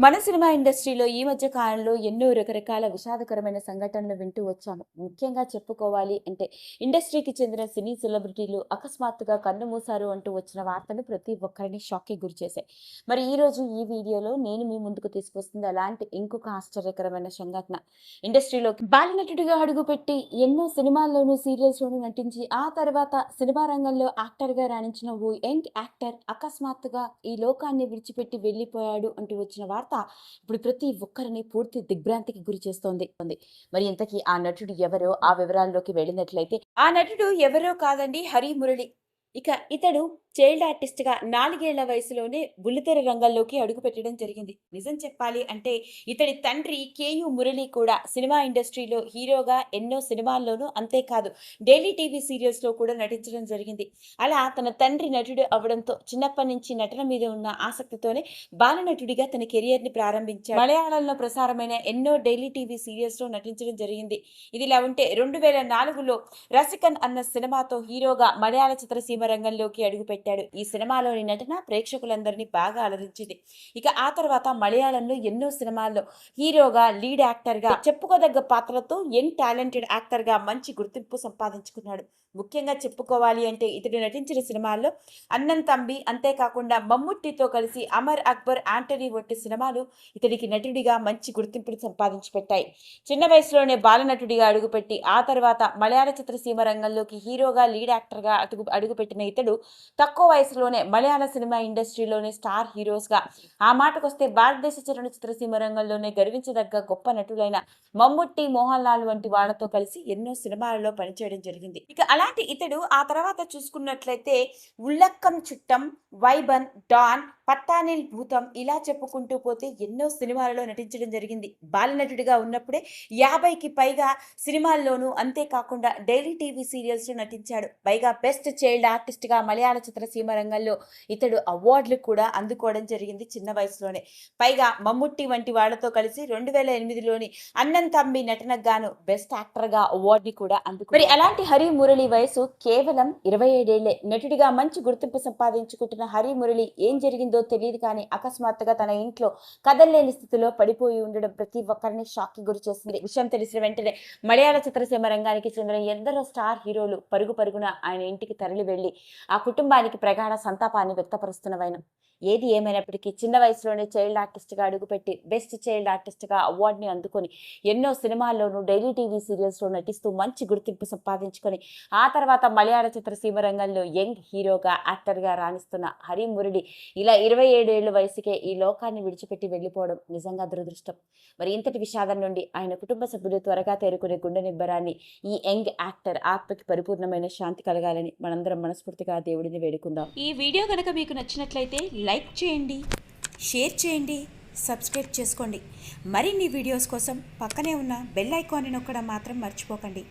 మన సినిమా ఇండస్ట్రీలో ఈ మధ్య కాలంలో ఎన్నో రకరకాల విషాదకరమైన సంఘటనలు వింటూ వచ్చాము. ముఖ్యంగా చెప్పుకోవాలి అంటే ఇండస్ట్రీకి చెందిన సినీ సెలబ్రిటీలు అకస్మాత్తుగా కన్నుమూశారు అంటూ వచ్చిన వార్తలు ప్రతి ఒక్కరిని షాక్కి గురిచేశాయి. మరి ఈరోజు ఈ వీడియోలో నేను మీ ముందుకు తీసుకొస్తుంది అలాంటి ఇంకొక ఆశ్చర్యకరమైన సంఘటన. ఇండస్ట్రీలోకి బాలనటుడిగా అడుగుపెట్టి ఎన్నో సినిమాల్లోనూ సీరియల్స్లోనూ నటించి ఆ తర్వాత సినిమా రంగంలో యాక్టర్గా రాణించిన ఓ యంగ్ యాక్టర్ అకస్మాత్తుగా ఈ లోకాన్ని విడిచిపెట్టి వెళ్ళిపోయాడు అంటూ వచ్చిన వార్త ఇప్పుడు ప్రతి ఒక్కరిని పూర్తి దిగ్భ్రాంతికి గురి చేస్తోంది. మరి ఇంతకీ ఆ నటుడు ఎవరో ఆ వివరాల్లోకి వెళ్ళినట్లయితే ఆ నటుడు ఎవరో కాదండి, హరి మురళి. ఇక ఇతడు చైల్డ్ ఆర్టిస్ట్ గా 4 ఏళ్ల వయసులోనే బుల్లితెర రంగంలోకి అడుగుపెట్టడం జరిగింది. నిజం చెప్పాలి అంటే ఇతడి తండ్రి కేయు మురళి కూడా సినిమా ఇండస్ట్రీలో హీరోగా ఎన్నో సినిమాల్లోనూ అంతేకాదు డైలీ టీవీ సీరియల్స్ లో కూడా నటించడం జరిగింది. అలా తన తండ్రి నటుడు అవడంతో చిన్నప్పటి నుంచి నటన మీద ఉన్న ఆసక్తితోనే బాలనటుడిగా తన కెరియర్ ని ప్రారంభించాడు. మలయాళంలో ప్రసారమైన ఎన్నో డైలీ టీవీ సీరియల్స్ లో నటించడం జరిగింది. ఇదిలా ఉంటే 2004లో రసికన్ అన్న సినిమాతో హీరోగా మలయాళ చిత్రసీమ రంగంలోకి అడుగుపెట్టాడు. ఈ సినిమాలోని నటన ప్రేక్షకులందరినీ బాగా అలరించింది. ఇక ఆ తర్వాత మలయాళంలో ఎన్నో సినిమాల్లో హీరోగా, లీడ్ యాక్టర్ గా చెప్పుకోదగ్గ పాత్రలతో యంగ్ టాలెంటెడ్ యాక్టర్ గా మంచి గుర్తింపు సంపాదించుకున్నాడు. ముఖ్యంగా చెప్పుకోవాలి అంటే ఇతడు నటించిన సినిమాల్లో అన్నం తంబి, అంతేకాకుండా మమ్ముట్టితో కలిసి అమర్ అక్బర్, యాంటనీ వంటి సినిమాలు ఇతడికి నటుడిగా మంచి గుర్తింపును సంపాదించి పెట్టాయి. చిన్న వయసులోనే బాలనటుడిగా అడుగుపెట్టి ఆ తర్వాత మలయాళ చిత్రసీమ రంగంలోకి హీరోగా, లీడ్ యాక్టర్ గా అడుగుపెట్టిన ఇతడు తక్కువ వయసులోనే మలయాళ సినిమా ఇండస్ట్రీలోనే స్టార్ హీరోస్ గా, ఆ మాటకొస్తే భారతదేశ చిత్రసీమ రంగంలోనే గర్వించదగ్గ గొప్ప నటులైన మమ్ముట్టి, మోహన్ లాల్ వంటి వాళ్ళతో కలిసి ఎన్నో సినిమాలలో పనిచేయడం జరిగింది. ఇక అలాంటి ఇతడు ఆ తర్వాత చూసుకున్నట్లయితే ఉల్లక్కం చుట్టం, వైబన్, డాన్, పట్టానిల్ భూతం ఇలా చెప్పుకుంటూ పోతే ఎన్నో సినిమాలలో నటించడం జరిగింది. బాలనటుడిగా ఉన్నప్పుడే 50కి పైగా సినిమాల్లోనూ అంతేకాకుండా డైలీ టీవీ సీరియల్స్ లో నటించాడు. పైగా బెస్ట్ చైల్డ్ ఆర్టిస్ట్ గా మలయాళ చిత్రసీమ రంగంలో ఇతడు అవార్డులు కూడా అందుకోవడం జరిగింది చిన్న వయసులోనే. పైగా మమ్ముట్టి వంటి వాళ్లతో కలిసి 2008లోని అన్నం తమ్మి నటనకు గాను బెస్ట్ యాక్టర్ గా అవార్డుని కూడా అందుకున్నాడు. మరి అలాంటి హరి మురళి వయసు కేవలం 27 ఏళ్లే. నటుడిగా మంచి గుర్తింపు సంపాదించుకుంటున్న హరి మురళి ఏం జరిగిందో తెలియదు కానీ అకస్మాత్తుగా తన ఇంట్లో కదలలేని స్థితిలో పడిపోయి ఉండడం ప్రతి ఒక్కరిని షాక్ కి గురి చేసింది. విషయం తెలిసిన వెంటనే మలయాళ చిత్రసీమ రంగానికి చెందిన ఎందరో స్టార్ హీరోలు పరుగున ఆయన ఇంటికి తరలి వెళ్లి ఆ కుటుంబానికి ప్రగాఢ సంతాపాన్ని వ్యక్తపరుస్తున్నవైన. ఏది ఏమైనప్పటికీ చిన్న వయసులోనే చైల్డ్ ఆర్టిస్ట్ గా అడుగుపెట్టి బెస్ట్ చైల్డ్ ఆర్టిస్ట్ గా అవార్డుని అందుకొని ఎన్నో సినిమాల్లోనూ డైలీ టీవీ సీరియల్స్ లో నటిస్తూ మంచి గుర్తింపు సంపాదించుకొని ఆ తర్వాత మలయాళ చిత్రసీమ రంగంలో యంగ్ హీరోగా, యాక్టర్ గా రాణిస్తున్న హరి మురళి ఇలా 27 ఏళ్ల వయసుకే ఈ లోకాన్ని విడిచిపెట్టి వెళ్ళిపోవడం నిజంగా దురదృష్టం. మరి ఇంతటి విషాదం నుండి ఆయన కుటుంబ సభ్యులు త్వరగా తేరుకునే గుండె నిబ్బరాన్ని ఈ యంగ్ యాక్టర్ ఆత్మకి పరిపూర్ణమైన శాంతి కలగాలని మనందరం మనస్ఫూర్తిగా దేవుడిని వేడుకుందాం. ఈ వీడియో కనుక మీకు నచ్చినట్లయితే లైక్ చేయండి, షేర్ చేయండి, సబ్స్క్రైబ్ చేసుకోండి. మరిన్ని వీడియోస్ కోసం పక్కనే ఉన్న బెల్ ఐకాన్ని నొక్కడం మాత్రం మర్చిపోకండి.